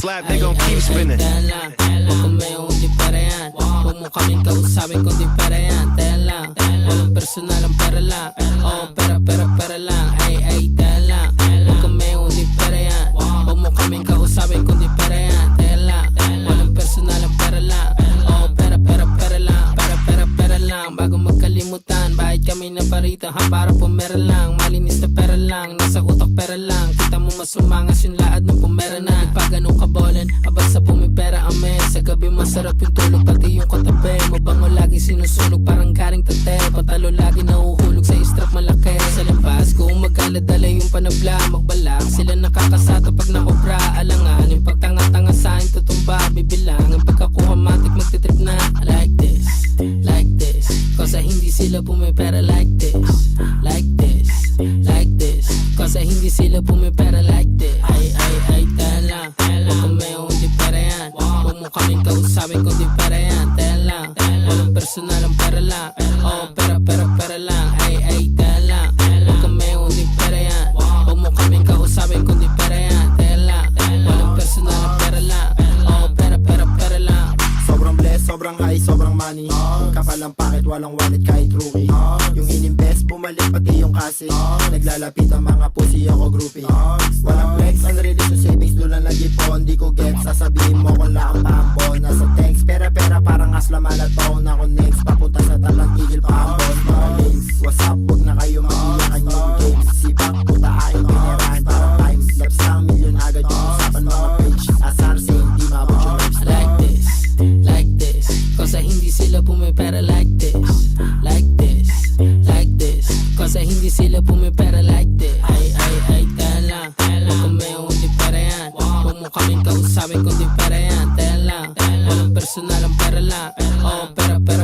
slap, they gon' keep spinning. Tayan lang, huwag kumeo, hindi pera yan. Huwag mo kaming kausapin kung di pera yan. Tayan lang, walang personal ang pera lang. Oh, pera lang. Ay, tayan lang, huwag kumeo, hindi pera yan. Huwag mo kaming kausapin kung di pera yan. Tayan lang, walang personal ang pera lang. Oh, pera lang. Pera lang, bago magkalimutan. Bakit kami na parito, ha, para pumera lang. Malinis na pera lang, nasa utak pera lang. Kita mo masumangas yung laad ng pumera na. Pag ganun kabolan, abag sa pumipera ame. Sa gabi masarap yung tulog, pati yung katabi. Mabango lagi sinusunog, parang garing tate. Patalo lagi nauhulog sa strap malaki. Sa labas, kung magkaladala yung panabla. Magbalak, sila nakakasata pag naobra. Alangan, yung pagtanga-tanga sa akin tutumba. Bibilang, ang pagkakuha matik magtitrip na. Like this, like this. Kasi hindi sila pumipera like this, like this, like this. Kasi hindi sila pumipera like this. Ay, tayan lang, huwag kumeo, hindi pera yan. Huwag mo kaming kausapin kung di pera yan. Tayan lang, walang personal ang pera lang. Oh, pera lang. Ay, tayan lang, huwag kumeo, hindi pera yan. Huwag mo kaming kausapin kung di pera yan. Tayan lang, walang personal ang pera lang. Oh, pera lang. Sobrang blessed, sobrang high, sobrang money. Kapalang pakit, walang wallet kahit rookie. Yung inimbest, bumalik pati yung kasi. Naglalapit ang mga pussy, ako groupie. Walang flex, unreleased yung savings, doon lang nag-ipon. Di ko get, sasabihin mo kung lang pambon. Nasa tanks, pera parang asla malataw. Na next, papunta sa talang tigil pambon. Mga games, what's up, huwag na kayo mag-iyakan yung games. Sipag, puta aking pinirahan, parang time lapse lang, million agad yung usapan mga page. Asar sa hindi mabot yung lifestyle. Like this, kasi hindi sila pumipera like this, like this, like this. Kasi hindi sila pumipera like this. Ay, tayan lang, huwag kumeo, hindi pera yan. Huwag mo kaming kausapin kung di pera yan. Tayan lang, walang personal ang pera lang. Oh, pera